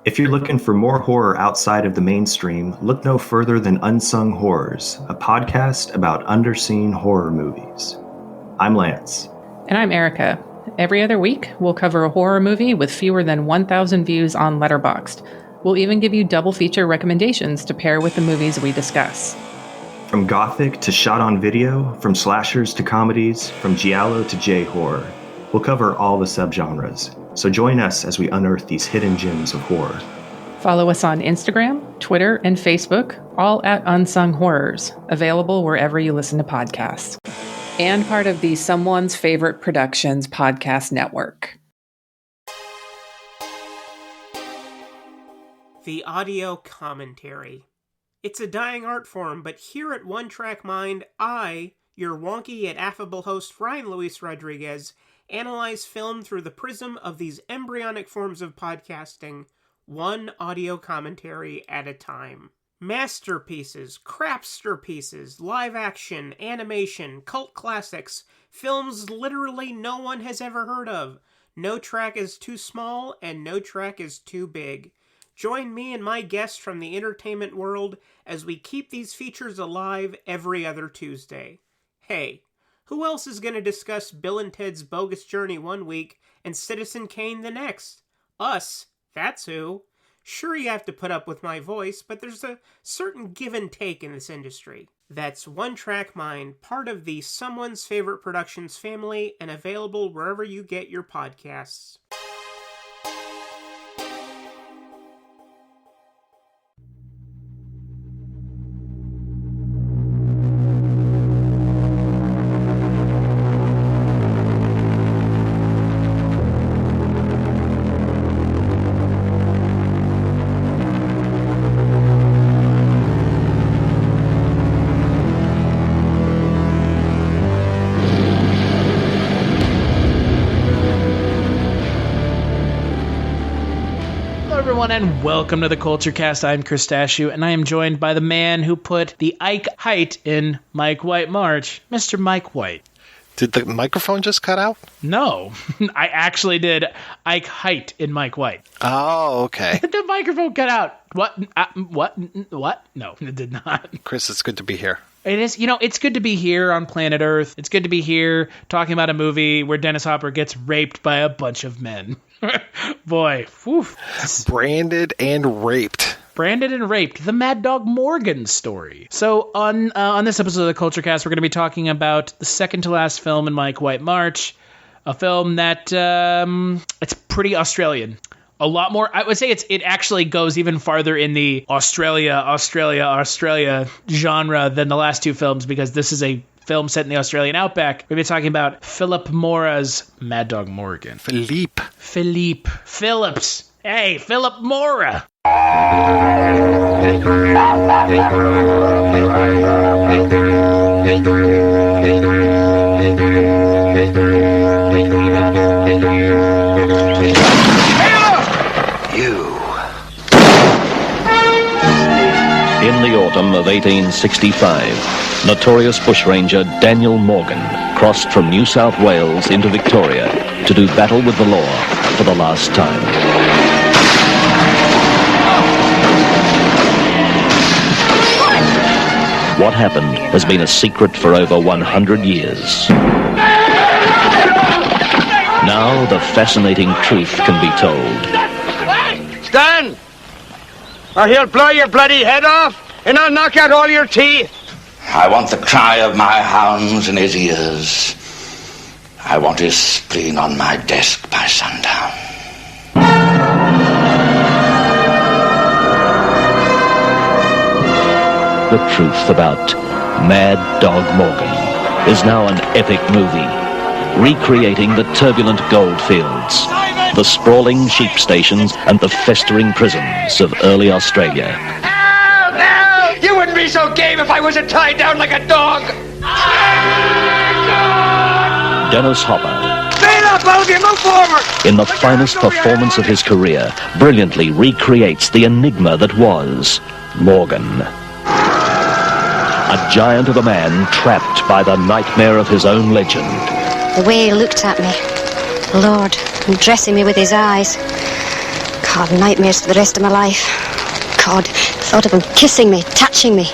If you're looking for more horror outside of the mainstream, look no further than Unsung Horrors, a podcast about underseen horror movies. I'm Lance. And I'm Erica. Every other week, we'll cover a horror movie with fewer than 1,000 views on Letterboxd. We'll even give you double feature recommendations to pair with the movies we discuss. From gothic to shot on video, from slashers to comedies, from giallo to J-horror, we'll cover all the subgenres. So join us as we unearth these hidden gems of horror. Follow us on Instagram, Twitter, and Facebook, all at Unsung Horrors, available wherever you listen to podcasts. And part of the Someone's Favorite Productions podcast network. The audio commentary. It's a dying art form, but here at One Track Mind, I, your wonky yet affable host Ryan Luis Rodriguez, analyze film through the prism of these embryonic forms of podcasting, one audio commentary at a time. Masterpieces, crapster pieces, live action, animation, cult classics, films literally no one has ever heard of. No track is too small and no track is too big. Join me and my guests from the entertainment world as we keep these features alive every other Tuesday. Hey, who else is going to discuss Bill and Ted's Bogus Journey one week and Citizen Kane the next? Us, that's who. Sure, you have to put up with my voice, but there's a certain give and take in this industry. That's One Track Mind, part of the Someone's Favorite Productions family and available wherever you get your podcasts. And welcome to the Culture Cast. I'm Chris Stachiw, and I am joined by the man who put the Ike height in Mike White March, Mr. Mike White. Did the microphone just cut out? No, I actually did Ike height in Mike White. Oh, okay. The microphone cut out. What? What? No, it did not. Chris, it's good to be here. It is, it's good to be here on planet Earth. It's good to be here talking about a movie where Dennis Hopper gets raped by a bunch of men. Boy, whew. Branded and raped. Branded and raped. The Mad Dog Morgan story. So on this episode of the Culture Cast, we're going to be talking about the second to last film in Mike White March, a film that it's pretty Australian. A lot more. I would say it actually goes even farther in the Australia genre than the last two films, because this is a film set in the Australian outback. We've been talking about Philippe Mora's Mad Dog Morgan. Phillips. Hey, Philippe Mora. In the autumn of 1865, notorious bushranger Daniel Morgan crossed from New South Wales into Victoria to do battle with the law for the last time. What happened has been a secret for over 100 years. Now the fascinating truth can be told. Stand! Or he'll blow your bloody head off, and I'll knock out all your teeth. I want the cry of my hounds in his ears. I want his spleen on my desk by sundown. The truth about Mad Dog Morgan is now an epic movie, recreating the turbulent gold fields, the sprawling sheep stations, and the festering prisons of early Australia. No! You wouldn't be so game if I wasn't tied down like a dog! Dennis Hopper, Stand up, Bogey! Move forward! in the finest performance of his career, brilliantly recreates the enigma that was Morgan. A giant of a man trapped by the nightmare of his own legend. The way he looked at me, Lord, and dressing me with his eyes. God, nightmares for the rest of my life. God, thought of him kissing me, touching me.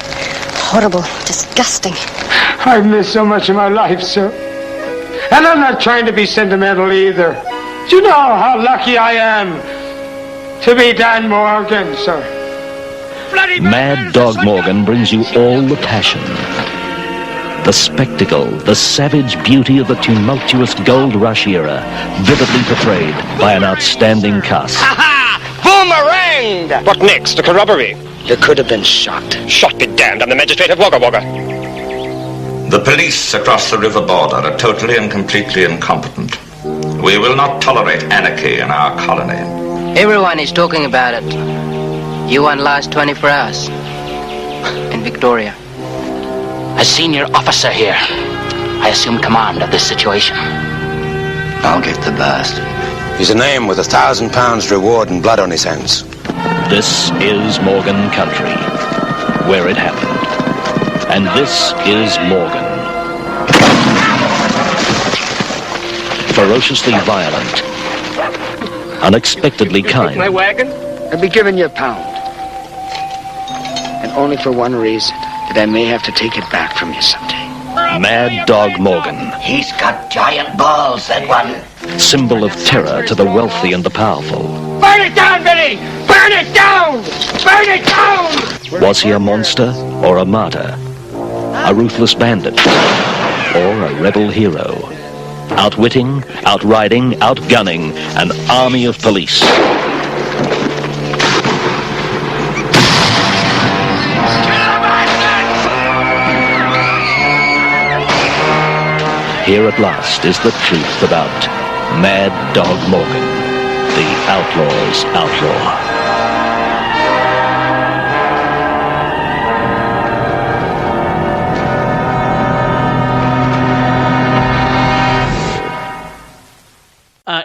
Horrible, disgusting. I've missed so much of my life, sir. And I'm not trying to be sentimental either. Do you know how lucky I am to be Dan Morgan, sir? Mad Dog Morgan brings you all the passion, the spectacle, the savage beauty of the tumultuous gold rush era, vividly portrayed by an outstanding cast. Ha-ha! Boomeranged! What next? To corroborate? You could have been shot. Shot be damned. I'm the magistrate of Wagga Wagga. The police across the river border are totally and completely incompetent. We will not tolerate anarchy in our colony. Everyone is talking about it. You won last 24 hours. In Victoria. As senior officer here, I assume command of this situation. I'll get the bastard. He's a name with £1,000 reward and blood on his hands. This is Morgan country, where it happened. And this is Morgan. Ferociously violent, unexpectedly kind. My wagon? I'll be giving you £1. And only for one reason, that I may have to take it back from you someday. Mad Dog Morgan. He's got giant balls, that one. Symbol of terror to the wealthy and the powerful. Burn it down, Billy! Burn it down! Burn it down! Was he a monster or a martyr? A ruthless bandit or a rebel hero? Outwitting, outriding, outgunning an army of police. Here at last is the truth about Mad Dog Morgan, the outlaw's outlaw.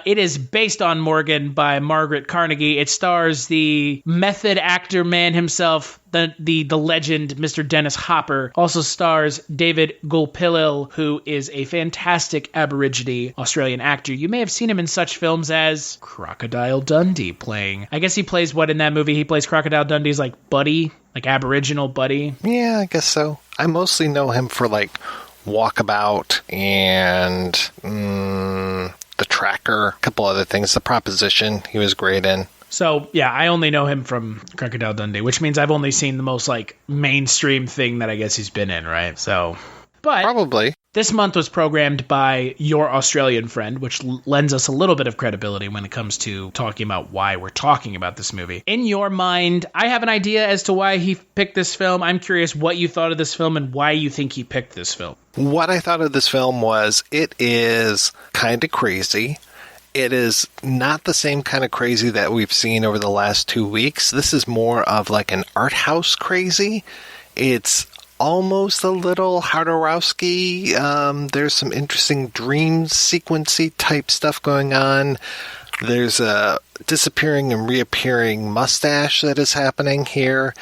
It is based on Morgan by Margaret Carnegie. It stars the method actor man himself, the legend, Mr. Dennis Hopper. Also stars David Gulpilil, who is a fantastic Aborigine Australian actor. You may have seen him in such films as Crocodile Dundee playing. I guess he plays what in that movie? He plays Crocodile Dundee's like buddy, like Aboriginal buddy. Yeah, I guess so. I mostly know him for like Walkabout and The Tracker, a couple other things. The Proposition, he was great in. So, yeah, I only know him from Crocodile Dundee, which means I've only seen the most, like, mainstream thing that I guess he's been in, right? So, but probably. This month was programmed by your Australian friend, which lends us a little bit of credibility when it comes to talking about why we're talking about this movie. In your mind, I have an idea as to why he picked this film. I'm curious what you thought of this film and why you think he picked this film. What I thought of this film was it is kind of crazy. It is not the same kind of crazy that we've seen over the last 2 weeks. This is more of like an art house crazy. It's almost a little Jodorowsky. There's some interesting dream sequency type stuff going on. There's a disappearing and reappearing mustache that is happening here.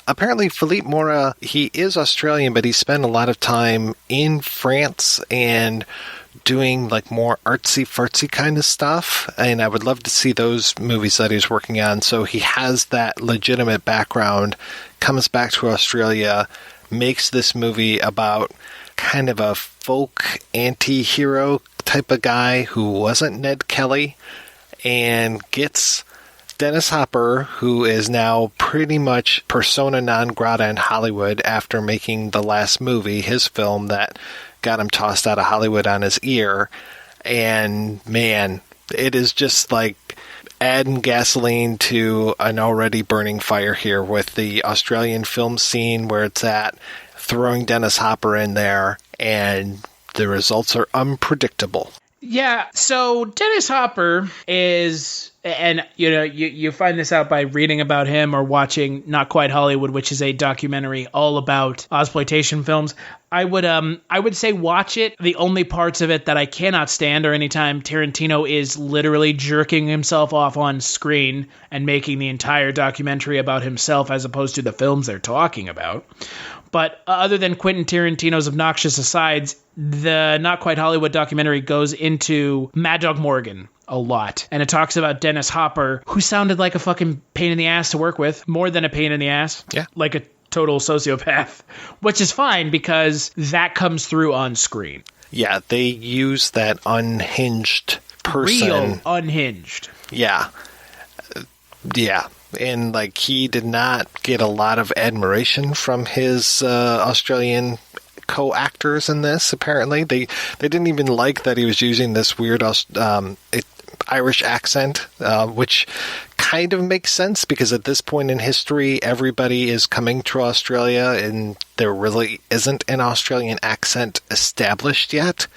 Apparently, Philippe Mora, he is Australian, but he spent a lot of time in France and doing like more artsy-fartsy kind of stuff. And I would love to see those movies that he's working on. So he has that legitimate background, comes back to Australia, makes this movie about kind of a folk anti-hero type of guy who wasn't Ned Kelly, and gets Dennis Hopper, who is now pretty much persona non grata in Hollywood after making the last movie, his film that got him tossed out of Hollywood on his ear. And man, it is just like adding gasoline to an already burning fire here with the Australian film scene where it's at, throwing Dennis Hopper in there, and the results are unpredictable. Yeah, so Dennis Hopper is, and you know, you find this out by reading about him or watching Not Quite Hollywood, which is a documentary all about Ozploitation films. I would say watch it. The only parts of it that I cannot stand are anytime Tarantino is literally jerking himself off on screen and making the entire documentary about himself as opposed to the films they're talking about. But other than Quentin Tarantino's obnoxious asides, the Not Quite Hollywood documentary goes into Mad Dog Morgan a lot. And it talks about Dennis Hopper, who sounded like a fucking pain in the ass to work with, more than a pain in the ass. Yeah. Like a total sociopath, which is fine because that comes through on screen. Yeah, they use that unhinged person. Real unhinged. Yeah. Yeah. And, like, he did not get a lot of admiration from his Australian co-actors in this, apparently. They didn't even like that he was using this weird Irish accent, which kind of makes sense because at this point in history, everybody is coming to Australia and there really isn't an Australian accent established yet,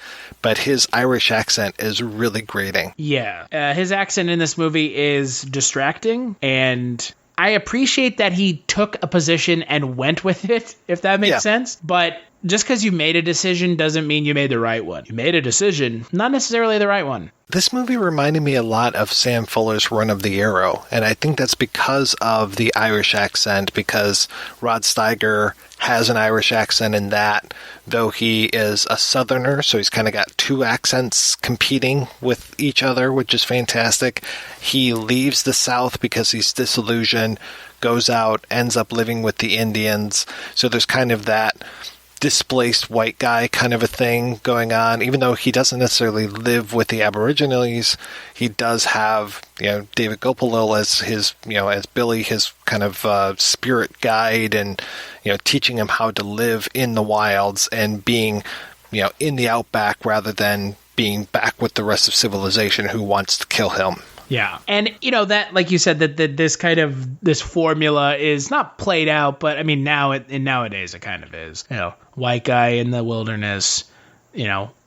but his Irish accent is really grating. Yeah. His accent in this movie is distracting, and I appreciate that he took a position and went with it, if that makes sense. But just because you made a decision doesn't mean you made the right one. You made a decision, not necessarily the right one. This movie reminded me a lot of Sam Fuller's Run of the Arrow, and I think that's because of the Irish accent, because Rod Steiger has an Irish accent in that, though he is a Southerner, so he's kind of got two accents competing with each other, which is fantastic. He leaves the South because he's disillusioned, goes out, ends up living with the Indians, so there's kind of that displaced white guy kind of a thing going on. Even though he doesn't necessarily live with the Aborigines, he does have, David Gopalil as his, as Billy, his kind of spirit guide, and teaching him how to live in the wilds and being, in the outback rather than being back with the rest of civilization who wants to kill him. Yeah. And, that, like you said, that this formula is not played out, but I mean, nowadays it kind of is. White guy in the wilderness,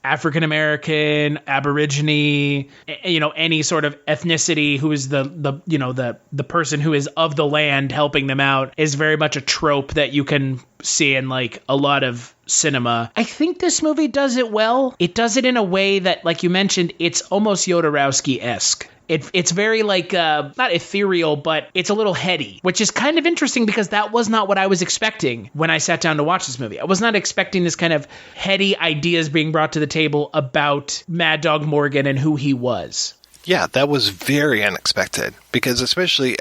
African American, Aborigine, any sort of ethnicity who is the person who is of the land helping them out is very much a trope that you can see in like a lot of cinema. I think this movie does it well. It does it in a way that, like you mentioned, it's almost Jodorowsky-esque. It's very not ethereal, but it's a little heady, which is kind of interesting because that was not what I was expecting when I sat down to watch this movie. I was not expecting this kind of heady ideas being brought to the table about Mad Dog Morgan and who he was. Yeah, that was very unexpected because especially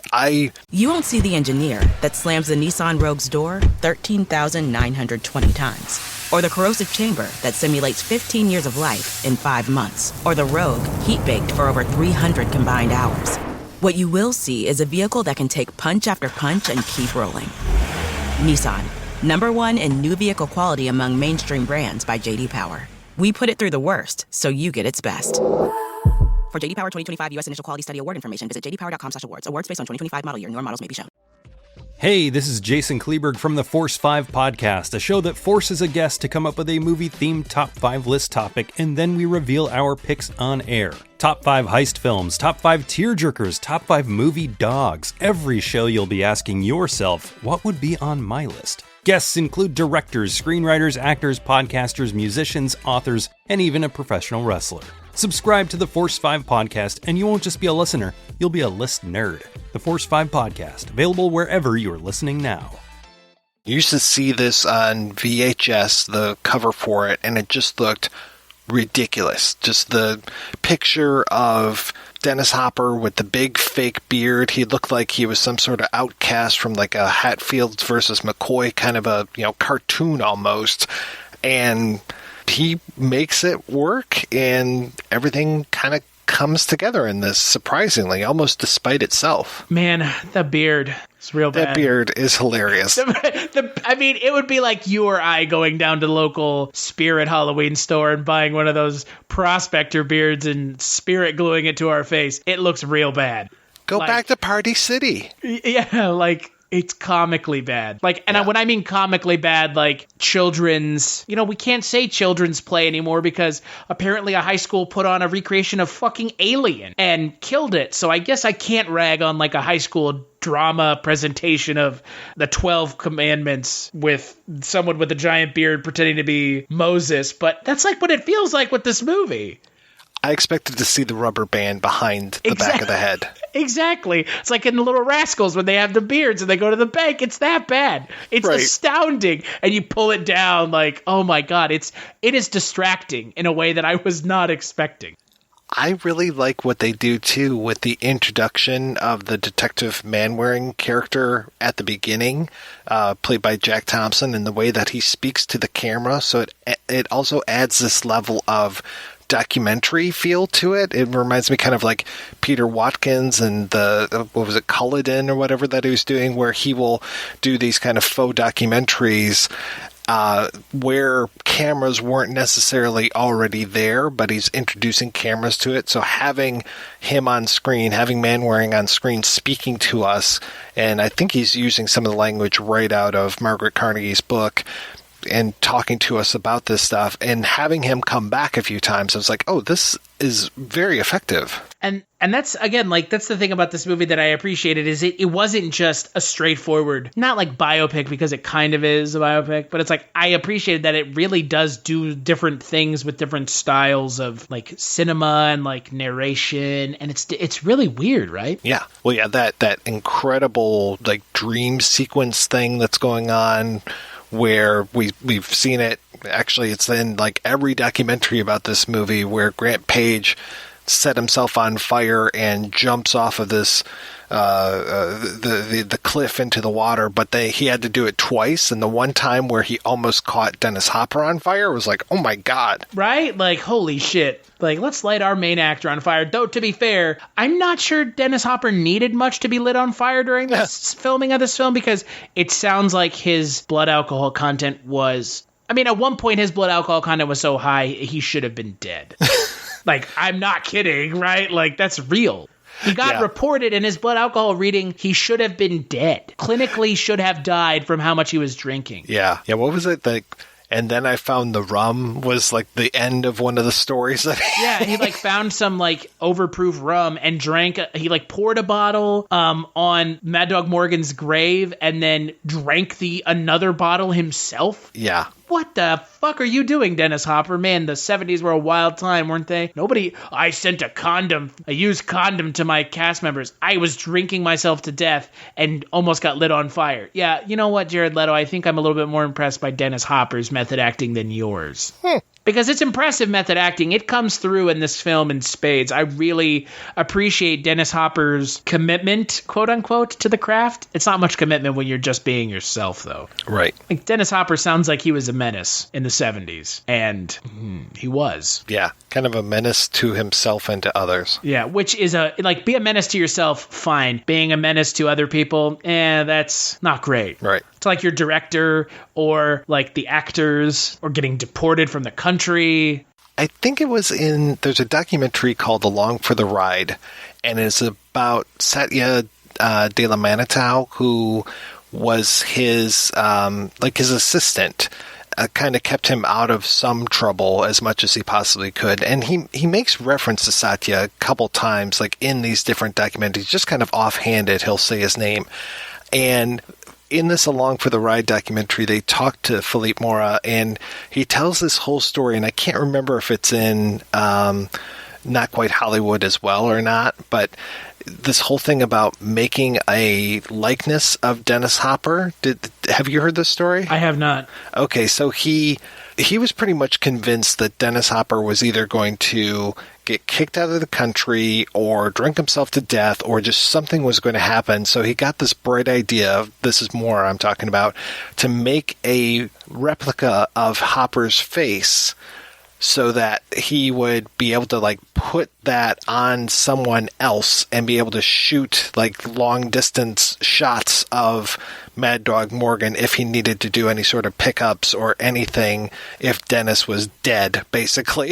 You won't see the engineer that slams the Nissan Rogue's door 13,920 times. Or the corrosive chamber that simulates 15 years of life in 5 months. Or the Rogue heat-baked for over 300 combined hours. What you will see is a vehicle that can take punch after punch and keep rolling. Nissan, #1 in new vehicle quality among mainstream brands by J.D. Power. We put it through the worst, so you get its best. For J.D. Power 2025 U.S. Initial Quality Study Award information, visit jdpower.com/awards. Awards based on 2025 model year. Newer models may be shown. Hey, this is Jason Kleberg from the Force 5 podcast, a show that forces a guest to come up with a movie-themed top 5 list topic, and then we reveal our picks on air. Top 5 heist films, top 5 tearjerkers, top 5 movie dogs. Every show you'll be asking yourself, what would be on my list? Guests include directors, screenwriters, actors, podcasters, musicians, authors, and even a professional wrestler. Subscribe to the Force 5 podcast, and you won't just be a listener, you'll be a list nerd. The Force 5 podcast, available wherever you're listening now. You used to see this on VHS, the cover for it, and it just looked ridiculous. Just the picture of Dennis Hopper with the big fake beard. He looked like he was some sort of outcast from like a Hatfields versus McCoy kind of a, cartoon almost. And he makes it work, and everything kind of comes together in this, surprisingly, almost despite itself. Man, that beard is real bad. That beard is hilarious. It would be like you or I going down to the local Spirit Halloween store and buying one of those prospector beards and spirit gluing it to our face. It looks real bad. Go back to Party City. Yeah, it's comically bad. When I mean comically bad, children's, we can't say children's play anymore because apparently a high school put on a recreation of fucking Alien and killed it. So I guess I can't rag on a high school drama presentation of the 12 Commandments with someone with a giant beard pretending to be Moses. But that's what it feels like with this movie. I expected to see the rubber band behind the back of the head. Exactly. It's like in the Little Rascals when they have the beards and they go to the bank. It's that bad. It's astounding. And you pull it down oh my God, it is distracting in a way that I was not expecting. I really like what they do, too, with the introduction of the Detective Manwaring character at the beginning, played by Jack Thompson, and the way that he speaks to the camera. So it also adds this level of documentary feel to it. It reminds me kind of like Peter Watkins and the, what was it, Culloden or whatever that he was doing, where he will do these kind of faux documentaries where cameras weren't necessarily already there, but he's introducing cameras to it. So having him on screen, having Manwaring on screen speaking to us, and I think he's using some of the language right out of Margaret Carnegie's book, and talking to us about this stuff, and having him come back a few times, I was like, oh, this is very effective. And that's, again, like, that's the thing about this movie that I appreciated, is it wasn't just a straightforward, not like biopic, because it kind of is a biopic, but it's like, I appreciated that it really does do different things with different styles of like cinema and like narration, and it's really weird, right? Yeah. Well, yeah, that incredible like dream sequence thing that's going on, where we've seen it. Actually, it's in like every documentary about this movie, where Grant Page set himself on fire and jumps off of this the cliff into the water, but he had to do it twice, and the one time where he almost caught Dennis Hopper on fire was like, oh my god, right? Like, holy shit. Like, let's light our main actor on fire. Though, to be fair, I'm not sure Dennis Hopper needed much to be lit on fire during this filming of this film, because it sounds like his blood alcohol content was, I mean, at one point his blood alcohol content was so high he should have been dead. Like, I'm not kidding, right? Like, that's real. He got reported in his blood alcohol reading he should have been dead. Clinically should have died from how much he was drinking. Yeah. Yeah, what was it? Like, and then I found the rum was like the end of one of the stories. Yeah, he like found some like overproof rum and drank. He like poured a bottle on Mad Dog Morgan's grave and then drank another bottle himself. Yeah. What the fuck are you doing, Dennis Hopper? Man, the 70s were a wild time, weren't they? I sent a used condom to my cast members. I was drinking myself to death and almost got lit on fire. Yeah, you know what, Jared Leto? I think I'm a little bit more impressed by Dennis Hopper's method acting than yours. Because it's impressive method acting. It comes through in this film in spades. I really appreciate Dennis Hopper's commitment, quote unquote, to the craft. It's not much commitment when you're just being yourself, though. Right. Like, Dennis Hopper sounds like he was a menace in the 70s. And he was. Yeah. Kind of a menace to himself and to others. Yeah. Which is be a menace to yourself, fine. Being a menace to other people, that's not great. Right. To like your director or like the actors or getting deported from the country. I think there's a documentary called Along for the Ride, and it's about Satya de la Manitau, who was his assistant, kind of kept him out of some trouble as much as he possibly could. And he makes reference to Satya a couple times, like in these different documentaries, just kind of offhanded, he'll say his name. And in this Along for the Ride documentary, they talk to Philippe Mora, and he tells this whole story, and I can't remember if it's in Not Quite Hollywood as well or not, but this whole thing about making a likeness of Dennis Hopper. Have you heard this story? I have not. Okay, so he was pretty much convinced that Dennis Hopper was either going to get kicked out of the country or drink himself to death, or just something was going to happen. So he got this bright idea, this is more I'm talking about, to make a replica of Hopper's face so that he would be able to like put that on someone else and be able to shoot like long distance shots of Mad Dog Morgan if he needed to do any sort of pickups or anything if Dennis was dead, basically.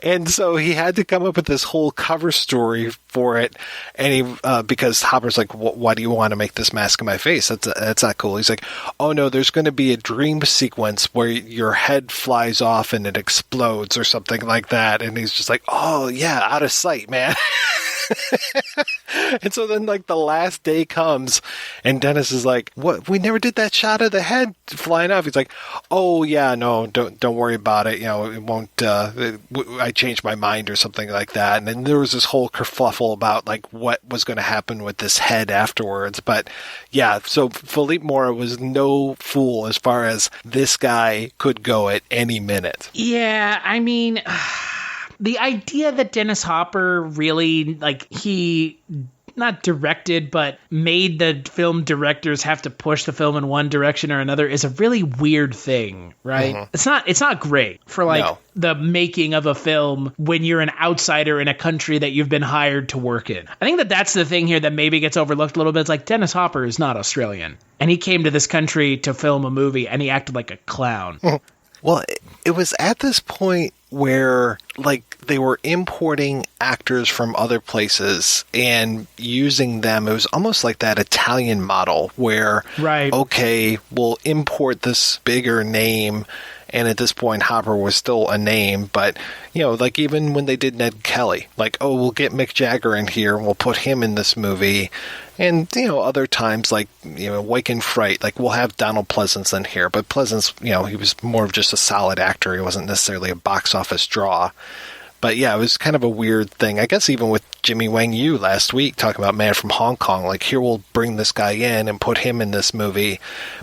And so he had to come up with this whole cover story for it, and because Hopper's like, why do you want to make this mask of my face? That's not cool. He's like, oh no, there's going to be a dream sequence where your head flies off and it explodes or something like that. And he's just like, oh yeah, out of sight, man. And so then like the last day comes and Dennis is like, what, we never did that shot of the head flying off. He's like, oh yeah, no, don't worry about it, it won't, I changed my mind or something like that. And then there was this whole kerfuffle about like what was going to happen with this head afterwards. But yeah, so Philippe Mora was no fool as far as this guy could go at any minute. Yeah, I mean, The idea that Dennis Hopper really, he not directed, but made the film directors have to push the film in one direction or another is a really weird thing, right? Mm-hmm. It's not great for the making of a film when you're an outsider in a country that you've been hired to work in. I think that's the thing here that maybe gets overlooked a little bit. It's like Dennis Hopper is not Australian, and he came to this country to film a movie, and he acted like a clown. Well, it was at this point where, they were importing actors from other places and using them. It was almost like that Italian model where, okay, we'll import this bigger name. And at this point, Hopper was still a name. But, even when they did Ned Kelly, we'll get Mick Jagger in here and we'll put him in this movie. And, other times, Wake and Fright, we'll have Donald Pleasence in here. But Pleasence, he was more of just a solid actor. He wasn't necessarily a box office draw. But yeah, it was kind of a weird thing. I guess even with Jimmy Wang Yu last week, talking about Man from Hong Kong, here we'll bring this guy in and put him in this movie.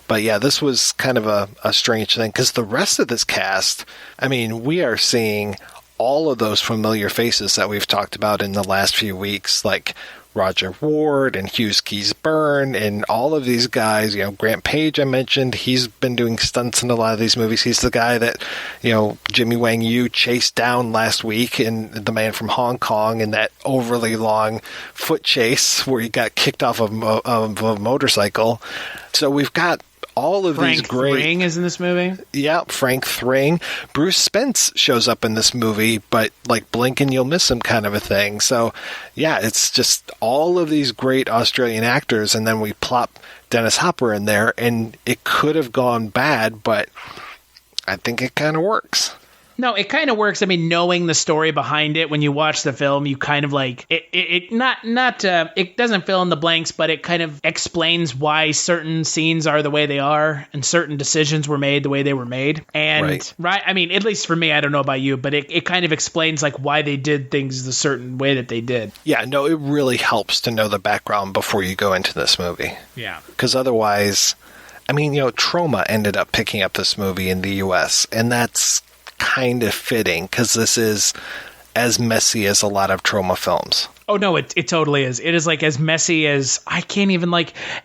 But yeah, this was kind of a strange thing because the rest of this cast, we are seeing all of those familiar faces that we've talked about in the last few weeks, like Roger Ward and Hughes Keys Byrne and all of these guys. Grant Page, I mentioned, he's been doing stunts in a lot of these movies. He's the guy that, Jimmy Wang Yu chased down last week in The Man from Hong Kong in that overly long foot chase where he got kicked off of a motorcycle. So we've got all of these great... Frank Thring is in this movie? Yeah, Frank Thring. Bruce Spence shows up in this movie, but blink and you'll miss him kind of a thing. So, yeah, it's just all of these great Australian actors, and then we plop Dennis Hopper in there, and it could have gone bad, but I think it kind of works. No, it kind of works. Knowing the story behind it, when you watch the film, you kind of it doesn't fill in the blanks, but it kind of explains why certain scenes are the way they are and certain decisions were made the way they were made. And at least for me, I don't know about you, but it kind of explains why they did things the certain way that they did. Yeah, no, it really helps to know the background before you go into this movie. Yeah. Because otherwise, Troma ended up picking up this movie in the US, and that's kind of fitting because this is as messy as a lot of Troma films. Oh no, it totally is. It is as messy as I can't even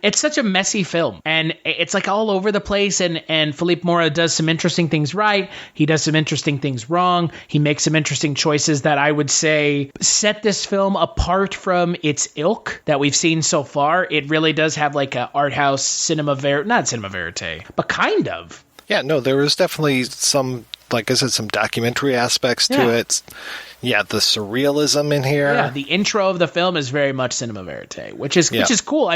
it's such a messy film, and it's all over the place, and Philippe Mora does some interesting things right. He does some interesting things wrong. He makes some interesting choices that I would say set this film apart from its ilk that we've seen so far. It really does have a art house not cinema verite, but kind of. Yeah, no, there was definitely some, like I said, some documentary aspects to it. Yeah, the surrealism in here. Yeah, the intro of the film is very much cinema verite, which is cool.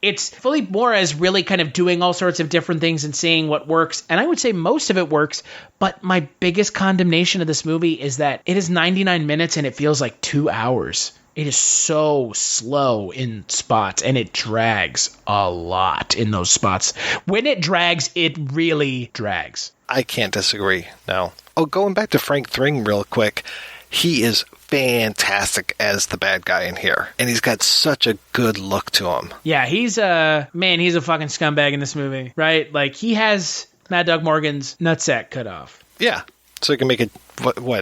It's Philippe Mora is really kind of doing all sorts of different things and seeing what works. And I would say most of it works. But my biggest condemnation of this movie is that it is 99 minutes and it feels like 2 hours. It is so slow in spots, and it drags a lot in those spots. When it drags, it really drags. I can't disagree, no. Oh, going back to Frank Thring real quick, he is fantastic as the bad guy in here, and he's got such a good look to him. Yeah, he's a fucking scumbag in this movie, right? He has Mad Dog Morgan's nutsack cut off. Yeah. So you can make a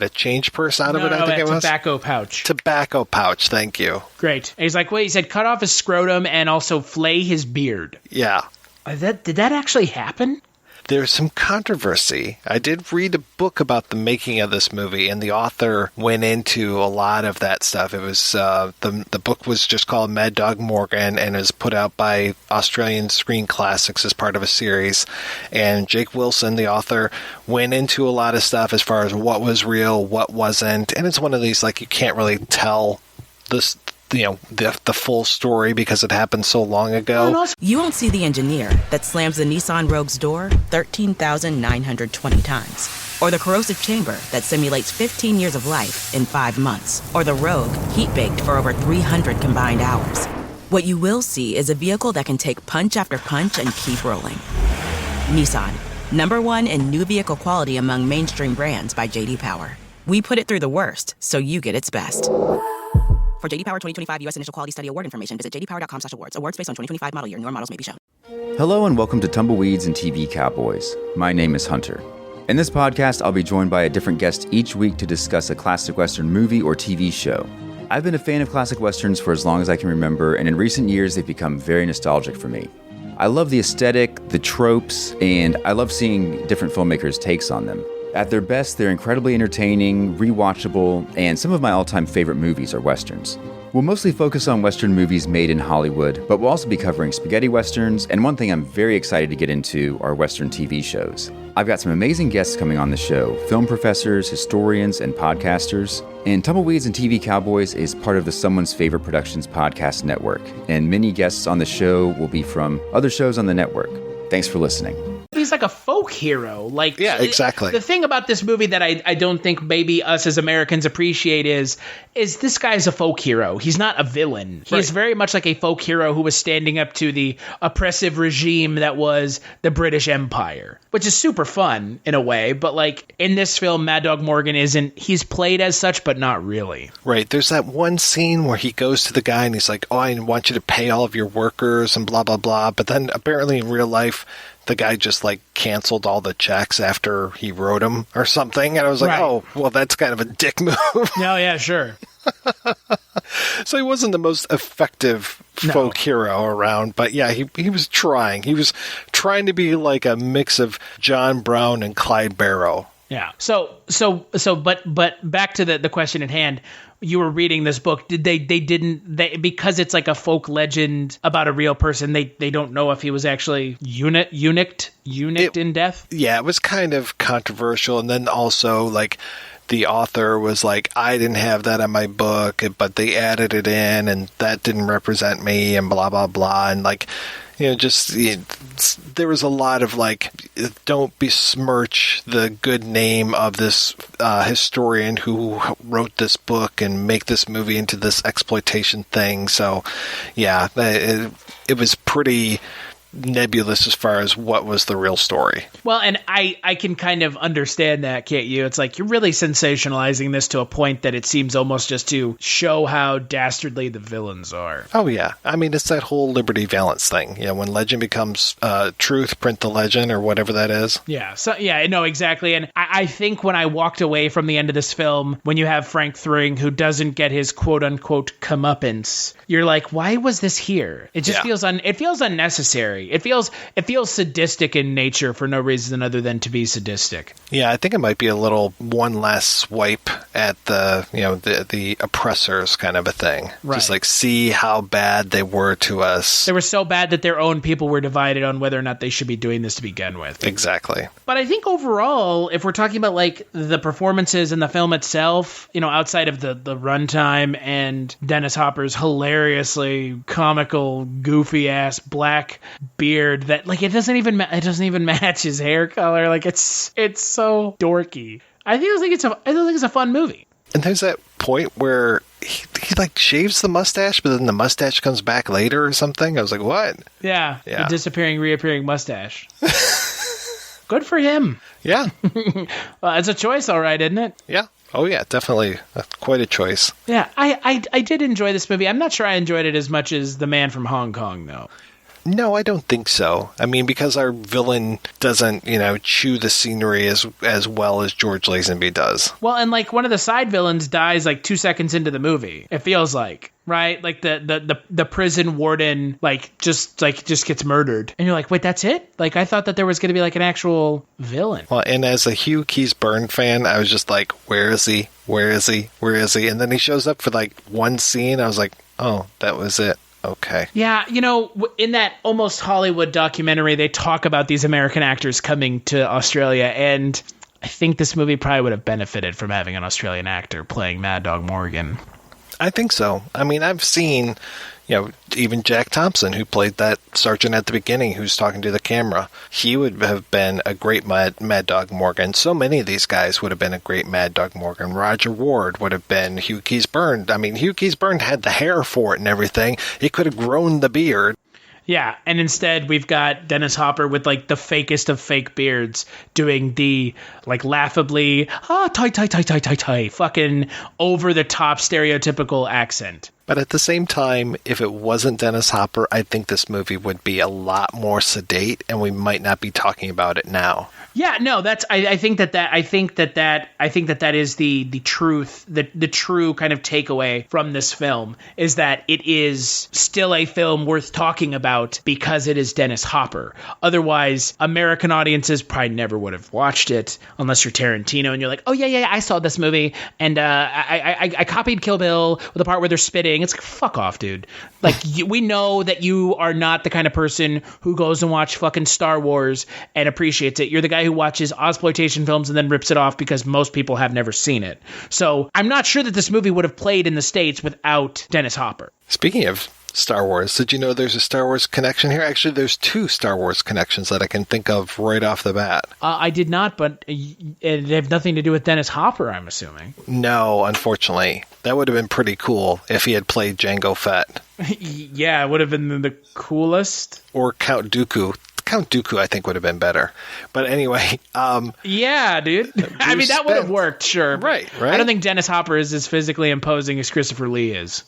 change purse out of it, I think it was? Tobacco pouch. Tobacco pouch, thank you. Great. And he's he said cut off his scrotum and also flay his beard. Yeah. Did that actually happen? There's some controversy. I did read a book about the making of this movie, and the author went into a lot of that stuff. It was the book was just called Mad Dog Morgan, and is put out by Australian Screen Classics as part of a series. And Jake Wilson, the author, went into a lot of stuff as far as what was real, what wasn't. And it's one of these, you can't really tell this, the full story because it happened so long ago. You won't see the engineer that slams the Nissan Rogue's door 13,920 times. Or the corrosive chamber that simulates 15 years of life in 5 months. Or the Rogue heat-baked for over 300 combined hours. What you will see is a vehicle that can take punch after punch and keep rolling. Nissan, #1 in new vehicle quality among mainstream brands by J.D. Power. We put it through the worst, so you get its best. For J.D. Power 2025 U.S. Initial Quality Study Award information, visit jdpower.com/awards. Awards based on 2025 model year. Newer models may be shown. Hello and welcome to Tumbleweeds and TV Cowboys. My name is Hunter. In this podcast, I'll be joined by a different guest each week to discuss a classic Western movie or TV show. I've been a fan of classic Westerns for as long as I can remember, and in recent years, they've become very nostalgic for me. I love the aesthetic, the tropes, and I love seeing different filmmakers' takes on them. At their best, they're incredibly entertaining, rewatchable, and some of my all-time favorite movies are Westerns. We'll mostly focus on Western movies made in Hollywood, but we'll also be covering spaghetti Westerns, and one thing I'm very excited to get into are Western TV shows. I've got some amazing guests coming on the show, film professors, historians, and podcasters. And Tumbleweeds and TV Cowboys is part of the Someone's Favorite Productions podcast network, and many guests on the show will be from other shows on the network. Thanks for listening. He's like a folk hero. Like, yeah, exactly. The thing about this movie that I don't think maybe us as Americans appreciate is this guy's a folk hero. He's not a villain. He's very much like a folk hero who was standing up to the oppressive regime that was the British Empire, which is super fun in a way. But like in this film, Mad Dog Morgan he's played as such, but not really. Right. There's that one scene where he goes to the guy and he's like, oh, I want you to pay all of your workers and blah, blah, blah. But then apparently in real life, the guy just like canceled all the checks after he wrote them or something. And I was like, oh, well, that's kind of a dick move. No, yeah, sure. So he wasn't the most effective folk hero around, but yeah, he was trying. He was trying to be like a mix of John Brown and Clyde Barrow. Yeah. But back to the question at hand. You were reading this book. They because it's like a folk legend about a real person. They don't know if he was actually eunuched in death. Yeah, it was kind of controversial, and then also like the author was like, I didn't have that in my book, but they added it in, and that didn't represent me, and blah blah blah, and like. There was a lot of like, don't besmirch the good name of this historian who wrote this book and make this movie into this exploitation thing. So, yeah, it was pretty nebulous as far as what was the real story. Well, and I can kind of understand that, can't you? It's like you're really sensationalizing this to a point that it seems almost just to show how dastardly the villains are. Oh, yeah. I mean, it's that whole Liberty Valance thing. You know, when legend becomes truth, print the legend or whatever that is. Yeah. So, yeah, no, exactly. And I think when I walked away from the end of this film, when you have Frank Thring, who doesn't get his quote unquote comeuppance, you're like, why was this here? It just feels unnecessary. It feels sadistic in nature for no reason other than to be sadistic. Yeah, I think it might be a little one last swipe at the oppressors kind of a thing. Right. Just like see how bad they were to us. They were so bad that their own people were divided on whether or not they should be doing this to begin with. Exactly. But I think overall, if we're talking about like the performances in the film itself, outside of the runtime and Dennis Hopper's hilariously comical, goofy ass black beard that like it doesn't even match his hair color. Like it's so dorky. I think it's a fun movie. And there's that point where he like shaves the mustache, but then the mustache comes back later or something. I was like, what? Yeah. The disappearing, reappearing mustache. Good for him. Yeah. Well, it's a choice, all right, isn't it? Yeah. Oh, yeah, definitely. Quite a choice. Yeah, I did enjoy this movie. I'm not sure I enjoyed it as much as The Man from Hong Kong, though. No, I don't think so. I mean, because our villain doesn't, chew the scenery as well as George Lazenby does. Well, and like one of the side villains dies like 2 seconds into the movie. It feels like, right? Like the prison warden just gets murdered, and you're like, wait, that's it? Like I thought that there was going to be like an actual villain. Well, and as a Hugh Keys-Byrne fan, I was just like, where is he? Where is he? Where is he? And then he shows up for like one scene. I was like, oh, that was it. Okay. Yeah, in that Almost Hollywood documentary, they talk about these American actors coming to Australia, and I think this movie probably would have benefited from having an Australian actor playing Mad Dog Morgan. I think so. I mean, I've seen, even Jack Thompson, who played that sergeant at the beginning who's talking to the camera. He would have been a great Mad Dog Morgan. So many of these guys would have been a great Mad Dog Morgan. Roger Ward would have been Hugh Keys-Byrne. I mean, Hugh Keys-Byrne had the hair for it and everything. He could have grown the beard. Yeah, and instead we've got Dennis Hopper with like the fakest of fake beards doing the like laughably tight fucking over the top stereotypical accent. But at the same time, if it wasn't Dennis Hopper, I think this movie would be a lot more sedate, and we might not be talking about it now. Yeah, no, that's. I think that is the truth, the true kind of takeaway from this film is that it is still a film worth talking about because it is Dennis Hopper. Otherwise, American audiences probably never would have watched it unless you're Tarantino and you're like, oh yeah, I saw this movie and I copied Kill Bill with the part where they're spitting. It's like, fuck off, dude. Like we know that you are not the kind of person who goes and watch fucking Star Wars and appreciates it. You're the guy who watches Ozploitation films and then rips it off because most people have never seen it. So I'm not sure that this movie would have played in the States without Dennis Hopper. Speaking of Star Wars, did you know there's a Star Wars connection here? Actually, there's 2 Star Wars connections that I can think of right off the bat. I did not, but it have nothing to do with Dennis Hopper, I'm assuming. No, unfortunately. That would have been pretty cool if he had played Jango Fett. Yeah, it would have been the coolest. Or Count Dooku. Count Dooku, I think, would have been better. But anyway. Yeah, dude. I mean, that would have worked, sure. Right. I don't think Dennis Hopper is as physically imposing as Christopher Lee is.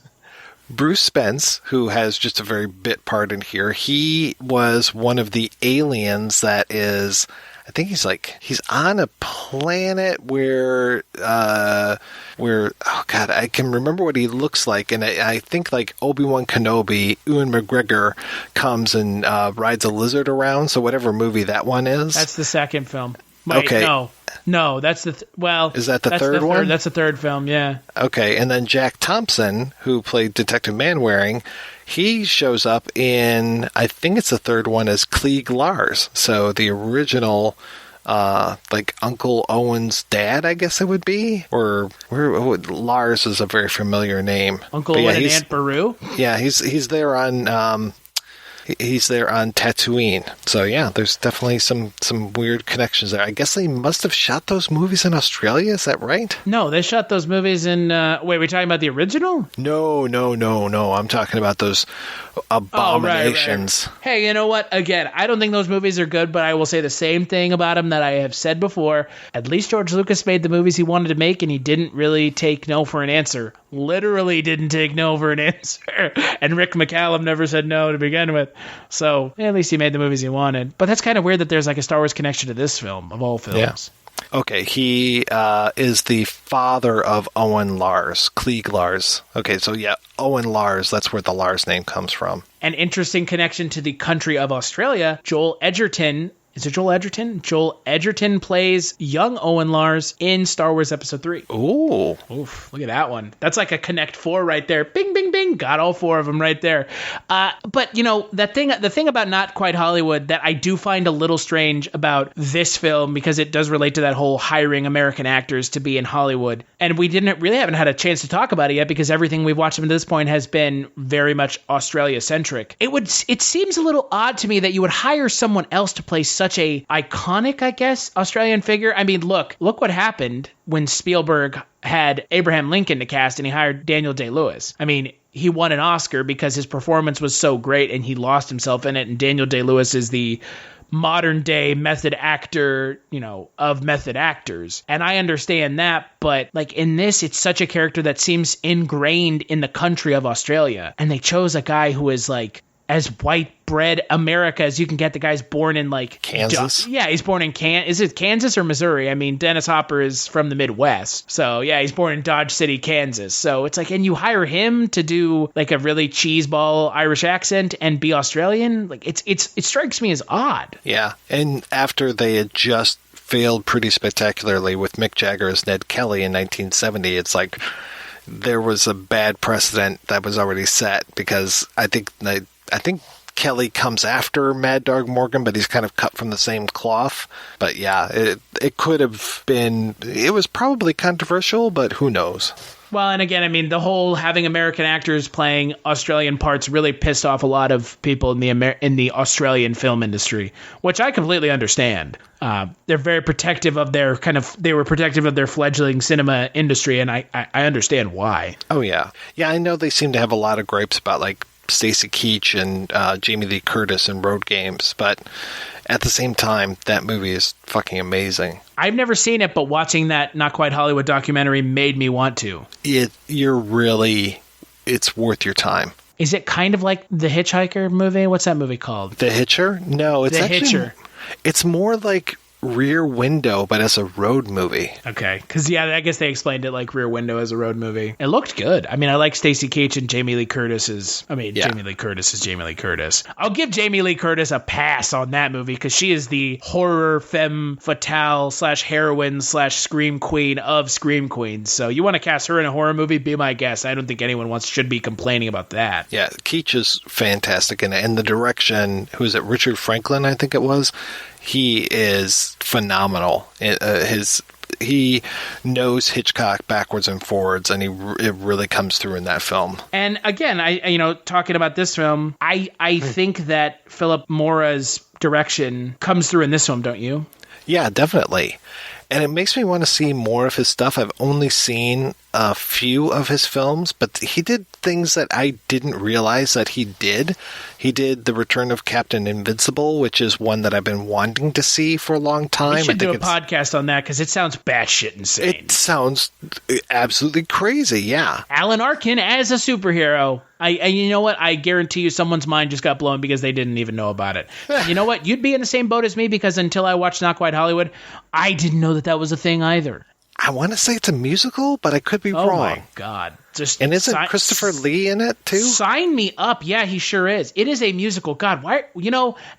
Bruce Spence, who has just a very bit part in here, he was one of the aliens that is... I think he's on a planet where oh God, I can remember what he looks like, and I think like Obi-Wan Kenobi, Ewan McGregor comes and rides a lizard around. So whatever movie that one is, that's the second film. Wait, okay, no, that's the is that the third one? That's the third film, yeah. Okay, and then Jack Thompson, who played Detective Manwaring. He shows up in, I think it's the third one, as Klieg Lars. So the original, like Uncle Owen's dad, I guess it would be. Or Lars is a very familiar name. Uncle Owen and Aunt Beru? Yeah, he's there on... He's there on Tatooine. So yeah, there's definitely some weird connections there. I guess they must have shot those movies in Australia, is that right? No, they shot those movies in... wait, we talking about the original? No. I'm talking about those abominations. Oh, right. Hey, you know what? Again, I don't think those movies are good, but I will say the same thing about them that I have said before. At least George Lucas made the movies he wanted to make, and he didn't really take no for an answer. Literally didn't take no for an answer. And Rick McCallum never said no to begin with. So at least he made the movies he wanted. But that's kind of weird that there's like a Star Wars connection to this film, of all films. Yeah. Okay, he is the father of Owen Lars, Klieg Lars. Okay, so yeah, Owen Lars, that's where the Lars name comes from. An interesting connection to the country of Australia. Joel Edgerton... Is it Joel Edgerton? Joel Edgerton plays young Owen Lars in Star Wars Episode 3. Ooh. Oof, look at that one. That's like a Connect 4 right there. Bing, bing, bing. Got all 4 of them right there. But, you know, the thing about Not Quite Hollywood that I do find a little strange about this film, because it does relate to that whole hiring American actors to be in Hollywood. And we haven't had a chance to talk about it yet because everything we've watched up to this point has been very much Australia-centric. It seems a little odd to me that you would hire someone else to play such a iconic, I guess, Australian figure. I mean, look what happened when Spielberg had Abraham Lincoln to cast and he hired Daniel Day-Lewis. I mean, he won an Oscar because his performance was so great and he lost himself in it. And Daniel Day-Lewis is the modern day method actor, you know, of method actors. And I understand that, but like in this, it's such a character that seems ingrained in the country of Australia. And they chose a guy who is like as white bread America as you can get. The guy's born in like Kansas. Yeah, he's born in is it Kansas or Missouri? I mean, Dennis Hopper is from the Midwest. So yeah, he's born in Dodge City, Kansas. So it's like, and you hire him to do like a really cheeseball Irish accent and be Australian? Like it strikes me as odd. Yeah. And after they had just failed pretty spectacularly with Mick Jagger as Ned Kelly in 1970, it's like there was a bad precedent that was already set, because I think Kelly comes after Mad Dog Morgan, but he's kind of cut from the same cloth. But yeah, it could have been, it was probably controversial, but who knows? Well, and again, I mean, the whole having American actors playing Australian parts really pissed off a lot of people in the Australian film industry, which I completely understand. They're very protective of they were protective of their fledgling cinema industry, and I understand why. Oh, yeah. Yeah, I know they seem to have a lot of gripes about, like, Stacy Keach and Jamie Lee Curtis in Road Games, but at the same time, that movie is fucking amazing. I've never seen it, but watching that Not Quite Hollywood documentary made me want to. You're really it's worth your time. Is it kind of like The Hitchhiker movie? What's that movie called? The Hitcher? No, it's The actually... Hitcher. It's more like Rear Window, but as a road movie. Okay, because I guess they explained it like Rear Window as a road movie. It looked good. I mean, I like Stacey Keach and Jamie Lee Curtis Jamie Lee Curtis is Jamie Lee Curtis. I'll give Jamie Lee Curtis a pass on that movie because she is the horror femme fatale / heroine / scream queen of scream queens. So you want to cast her in a horror movie? Be my guest. I don't think anyone should be complaining about that. Yeah, Keach is fantastic in it. And the direction, who is it? Richard Franklin, I think it was. He is phenomenal. He knows Hitchcock backwards and forwards, and it really comes through in that film. And again, talking about this film, I think that Philippe Mora's direction comes through in this film, don't you? Yeah, definitely. And it makes me want to see more of his stuff. I've only seen a few of his films, but he did things that I didn't realize that he did. He did The Return of Captain Invincible, which is one that I've been wanting to see for a long time. We should do a podcast on that because it sounds batshit insane. It sounds absolutely crazy, yeah. Alan Arkin as a superhero. And you know what? I guarantee you someone's mind just got blown because they didn't even know about it. You know what? You'd be in the same boat as me because until I watched Not Quite Hollywood, I didn't know that was a thing either. I want to say it's a musical, but I could be wrong. Oh my God. And isn't Christopher Lee in it too? Sign me up. Yeah, he sure is. It is a musical. God, why,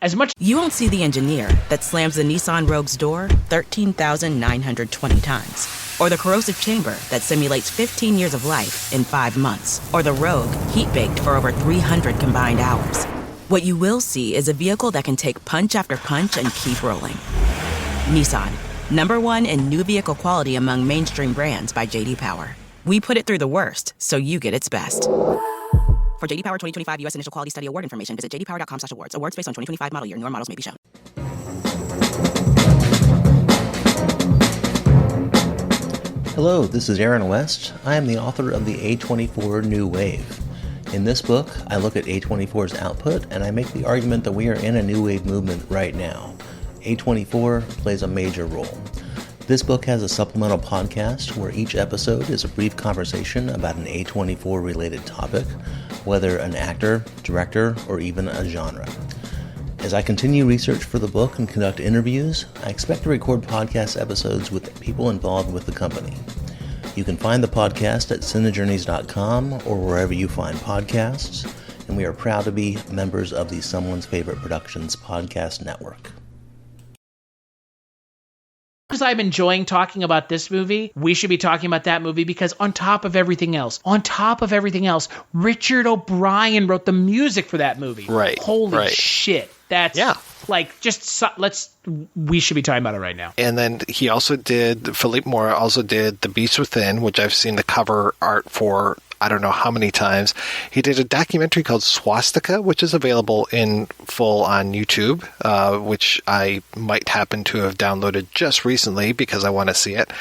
as much... You won't see the engineer that slams the Nissan Rogue's door 13,920 times. Or the corrosive chamber that simulates 15 years of life in 5 months. Or the Rogue heat-baked for over 300 combined hours. What you will see is a vehicle that can take punch after punch and keep rolling. Nissan, #1 in new vehicle quality among mainstream brands by J.D. Power. We put it through the worst, so you get its best. For J.D. Power 2025 U.S. Initial Quality Study Award information, visit jdpower.com/awards. Awards based on 2025 model year. Newer models may be shown. Hello, this is Aaron West. I am the author of the A24 New Wave. In this book, I look at A24's output and I make the argument that we are in a new wave movement right now. A24 plays a major role. This book has a supplemental podcast where each episode is a brief conversation about an A24 related topic, whether an actor, director, or even a genre. As I continue research for the book and conduct interviews, I expect to record podcast episodes with people involved with the company. You can find the podcast at cinejourneys.com or wherever you find podcasts, and we are proud to be members of the Someone's Favorite Productions podcast network. As I'm enjoying talking about this movie, we should be talking about that movie because on top of everything else, Richard O'Brien wrote the music for that movie. Right. Holy shit. That's we should be talking about it right now. And then Philippe Mora also did The Beast Within, which I've seen the cover art for I don't know how many times. He did a documentary called Swastika, which is available in full on YouTube, which I might happen to have downloaded just recently because I want to see it.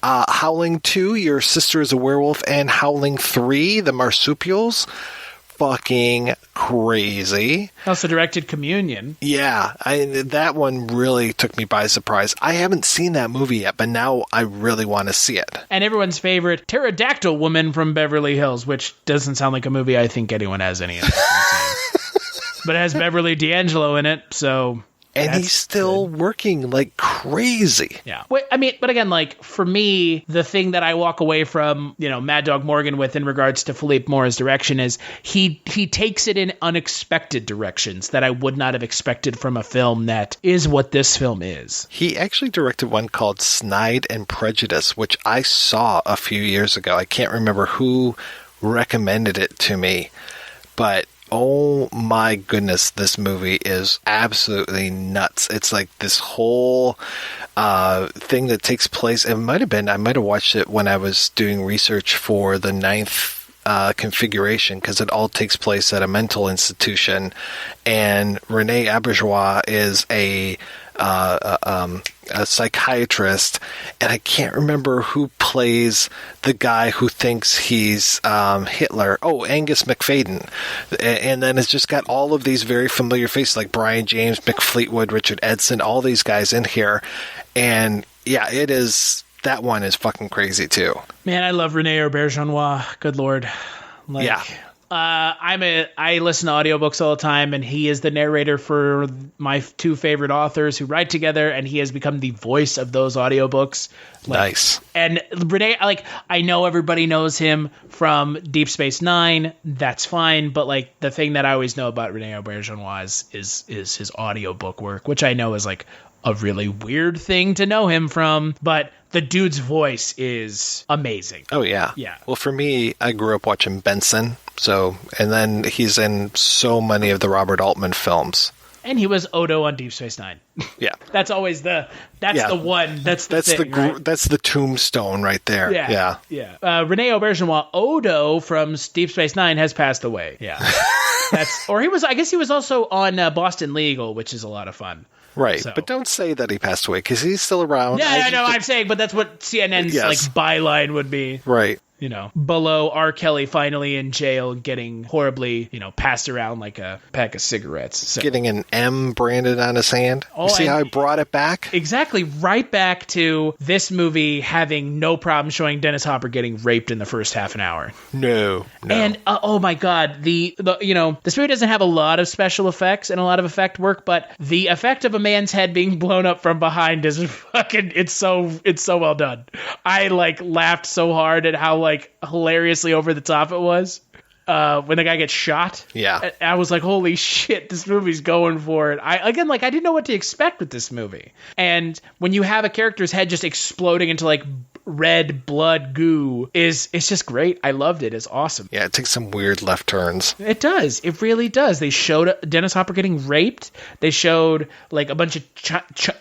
Howling 2, Your Sister is a Werewolf, and Howling 3, The Marsupials. Fucking crazy. Also directed Communion. Yeah, that one really took me by surprise. I haven't seen that movie yet, but now I really want to see it. And everyone's favorite Pterodactyl Woman from Beverly Hills, which doesn't sound like a movie I think anyone has any interest in seeing. But it has Beverly D'Angelo in it, so... And he's still working like crazy. Yeah. But again, like, for me, the thing that I walk away from, Mad Dog Morgan with in regards to Philippe Mora's direction is he takes it in unexpected directions that I would not have expected from a film that is what this film is. He actually directed one called Snide and Prejudice, which I saw a few years ago. I can't remember who recommended it to me, but oh my goodness, this movie is absolutely nuts. It's like this whole thing that takes place. I might have watched it when I was doing research for the 9th configuration, because it all takes place at a mental institution. And Renee Auberjonois is a psychiatrist, and I can't remember who plays the guy who thinks he's Hitler. Oh, Angus McFadden. And then it's just got all of these very familiar faces like Brian James, Mick Fleetwood, Richard Edson, all these guys in here. And yeah, that one is fucking crazy too. Man, I love Renee Auberjonois. Good Lord. Like, I listen to audiobooks all the time, and he is the narrator for my two favorite authors who write together, and he has become the voice of those audiobooks. Nice. And Rene, I know everybody knows him from Deep Space Nine. That's fine, but the thing that I always know about Rene Auberjonois is his audiobook work, which I know is a really weird thing to know him from, but the dude's voice is amazing. Oh, yeah. Yeah. Well, for me, I grew up watching Benson, and then he's in so many of the Robert Altman films. And he was Odo on Deep Space Nine. Yeah. That's always the one. That's the thing, right? That's the tombstone right there. Yeah. Rene Auberjonois, Odo from Deep Space Nine, has passed away. Yeah. I guess he was also on Boston Legal, which is a lot of fun. Right, So. but don't say that he passed away, because he's still around. Yeah, I know, I'm saying, but that's what CNN's byline would be. Right. Below R. Kelly finally in jail, getting horribly, passed around like a pack of cigarettes. So. Getting an M branded on his hand. You see how I brought it back? Exactly. Right back to this movie having no problem showing Dennis Hopper getting raped in the first half an hour. No. And, oh my God, this movie doesn't have a lot of special effects and a lot of effect work, but the effect of a man's head being blown up from behind is fucking, it's so well done. I laughed so hard at how hilariously over the top it was when the guy gets shot. Yeah, I was like, holy shit, this movie's going for it. I didn't know what to expect with this movie, and when you have a character's head just exploding into red blood goo, it's just great. I loved it. It's awesome. Yeah, it takes some weird left turns. It does. It really does. They showed Dennis Hopper getting raped. They showed a bunch of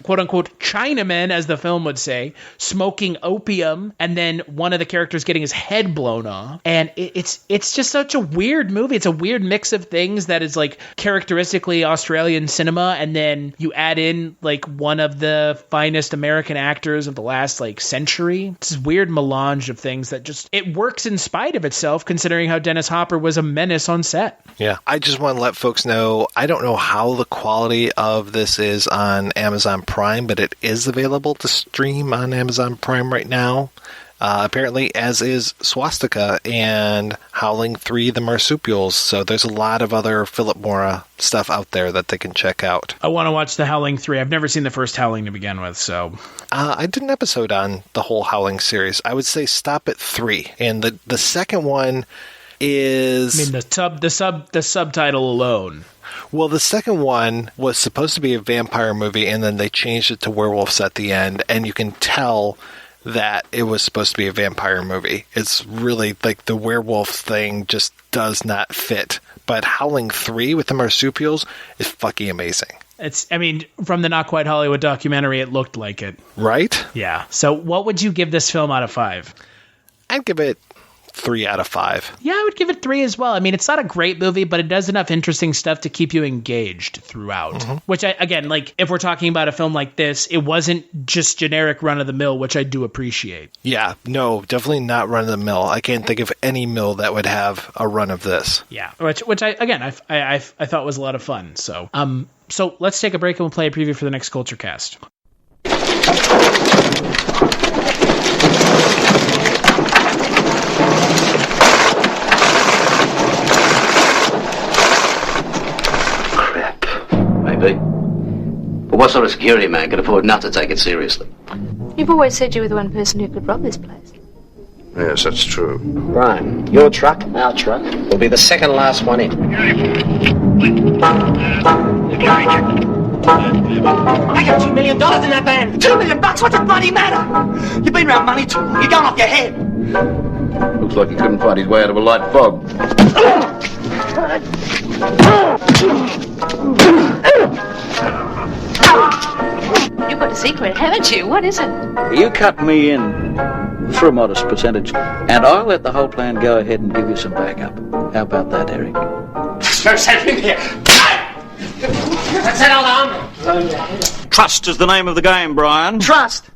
quote unquote Chinamen, as the film would say, smoking opium, and then one of the characters getting his head blown off. And it's just such a weird movie. It's a weird mix of things that is characteristically Australian cinema, and then you add in one of the finest American actors of the last century. It's this weird melange of things that it works in spite of itself, considering how Dennis Hopper was a menace on set. Yeah. I just want to let folks know, I don't know how the quality of this is on Amazon Prime, but it is available to stream on Amazon Prime right now. Apparently, as is Swastika and Howling 3: The Marsupials. So there's a lot of other Philippe Mora stuff out there that they can check out. I want to watch the Howling 3. I've never seen the first Howling to begin with, so... I did an episode on the whole Howling series. I would say stop at 3. And the second one is... I mean, the subtitle alone. Well, the second one was supposed to be a vampire movie, and then they changed it to werewolves at the end, and you can tell that it was supposed to be a vampire movie. It's really the werewolf thing just does not fit. But Howling 3 with the marsupials is fucking amazing. From the Not Quite Hollywood documentary, it looked like it. Right? Yeah. So what would you give this film out of 5? I'd give it 3 out of 5. Yeah, I would give it 3 as well. I mean, it's not a great movie, but it does enough interesting stuff to keep you engaged throughout. Mm-hmm. Which, if we're talking about a film like this, it wasn't just generic run-of-the-mill, which I do appreciate. Yeah, no, definitely not run-of-the-mill. I can't think of any mill that would have a run of this. Yeah, which I thought was a lot of fun. So, so let's take a break and we'll play a preview for the next Culture Cast. But what sort of security man could afford not to take it seriously? You've always said you were the one person who could rob this place. Yes, that's true. Brian, your truck, our truck, will be the second last one in. I got $2 million in that van. $2 million? What's the bloody matter? You've been around money too long. You're going off your head. Looks like he couldn't find his way out of a light fog. You've got a secret, haven't you? What is it? You cut me in for a modest percentage, and I'll let the whole plan go ahead and give you some backup. How about that, Eric? There's no safe in here. That's that old arm. Trust is the name of the game, Brian. Trust?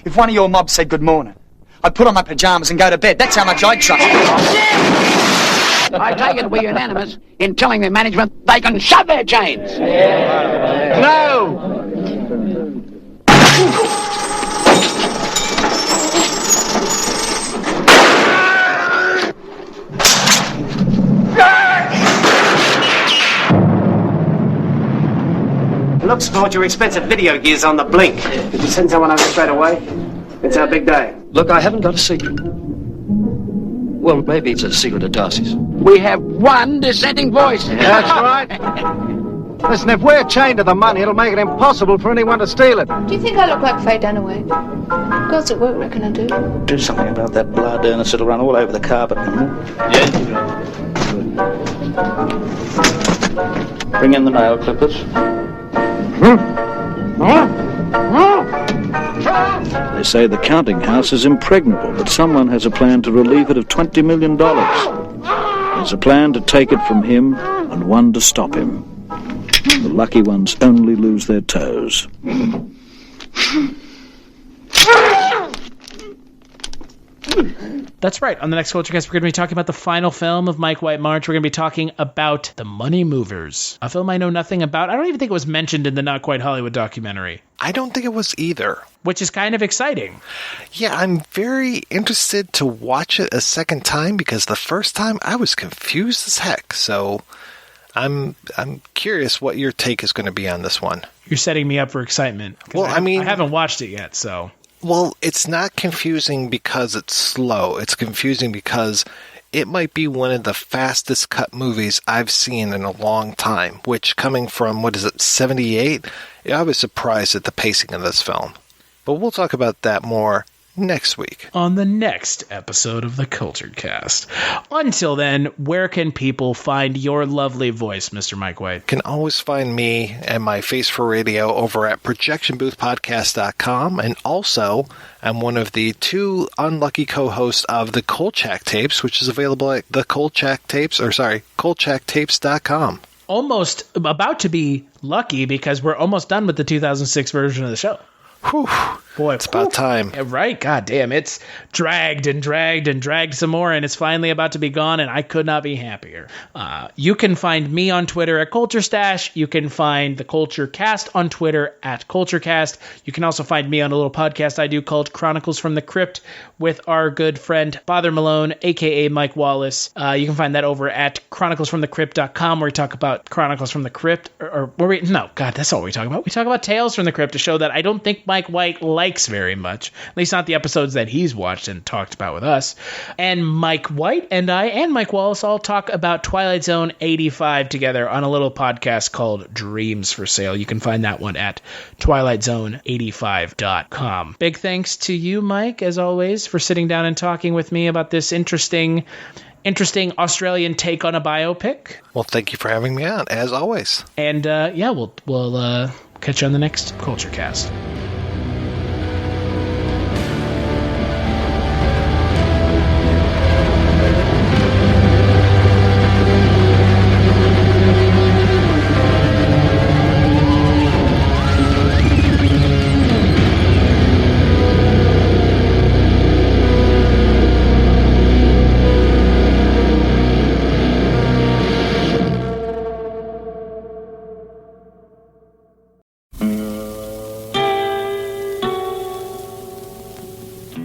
If one of your mobs said good morning, I'd put on my pajamas and go to bed. That's how much I trust you. I take it we're unanimous in telling the management they can shove their chains. No! look, sport, your expensive video gear's on the blink. Did you send someone over straight away? It's our big day. Look, I haven't got a secret. Well, maybe it's a secret of Darcy's. We have one dissenting voice. That's right. Listen, if we're chained to the money, it'll make it impossible for anyone to steal it. Do you think I look like Faye Dunaway? Girls at work reckon I do. Do something about that blood, Ernest. It'll run all over the carpet. Yeah. Bring in the nail clippers. They say the counting house is impregnable, but someone has a plan to relieve it of $20 million. There's a plan to take it from him and one to stop him. The lucky ones only lose their toes. That's right. On the next Culturecast, we're going to be talking about the final film of Mike White March. We're going to be talking about The Money Movers, a film I know nothing about. I don't even think it was mentioned in the Not Quite Hollywood documentary. I don't think it was either. Which is kind of exciting. Yeah, I'm very interested to watch it a second time because the first time I was confused as heck. So I'm curious what your take is going to be on this one. You're setting me up for excitement. Well, I haven't watched it yet, so. Well, it's not confusing because it's slow. It's confusing because it might be one of the fastest cut movies I've seen in a long time, which coming from, 78? I was surprised at the pacing of this film. But we'll talk about that more next week. On the next episode of the Cultured Cast. Until then, where can people find your lovely voice, Mr. Mike White? You can always find me and my face for radio over at projectionboothpodcast.com. And also, I'm one of the 2 unlucky co-hosts of the Kolchak Tapes, which is available at the kolchaktapes.com. Almost about to be lucky because we're almost done with the 2006 version of the show. Whew. Boy, it's about time. Yeah, right? God damn, it's dragged and dragged and dragged some more, and it's finally about to be gone, and I could not be happier. You can find me on Twitter at CultureStash. You can find the Culture Cast on Twitter at CultureCast. You can also find me on a little podcast I do called Chronicles from the Crypt with our good friend Father Malone, a.k.a. Mike Wallace. You can find that over at chroniclesfromthecrypt.com, where we talk about Chronicles from the Crypt. That's not what we talk about. We talk about Tales from the Crypt, a show that I don't think Mike White likes very much, at least not the episodes that he's watched and talked about with us. And Mike White and I and Mike Wallace all talk about Twilight Zone 85 together on a little podcast called Dreams for Sale. You can find that one at twilightzone85.com. Big thanks to you, Mike, as always, for sitting down and talking with me about this interesting Australian take on a biopic. Well, thank you for having me on, as always. And we'll catch you on the next Culture Cast.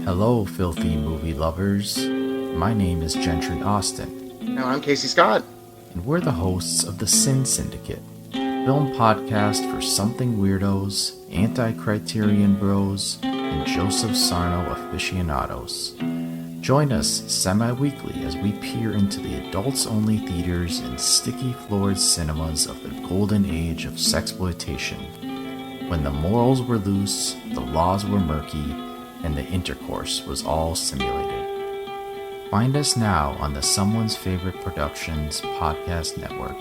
Hello, filthy movie lovers. My name is Gentry Austin. And I'm Casey Scott. And we're the hosts of the Sin Syndicate, film podcast for something weirdos, anti-criterion bros, and Joseph Sarno aficionados. Join us semi-weekly as we peer into the adults-only theaters and sticky-floored cinemas of the golden age of sexploitation, when the morals were loose, the laws were murky, and the intercourse was all simulated. Find us now on the Someone's Favorite Productions podcast network.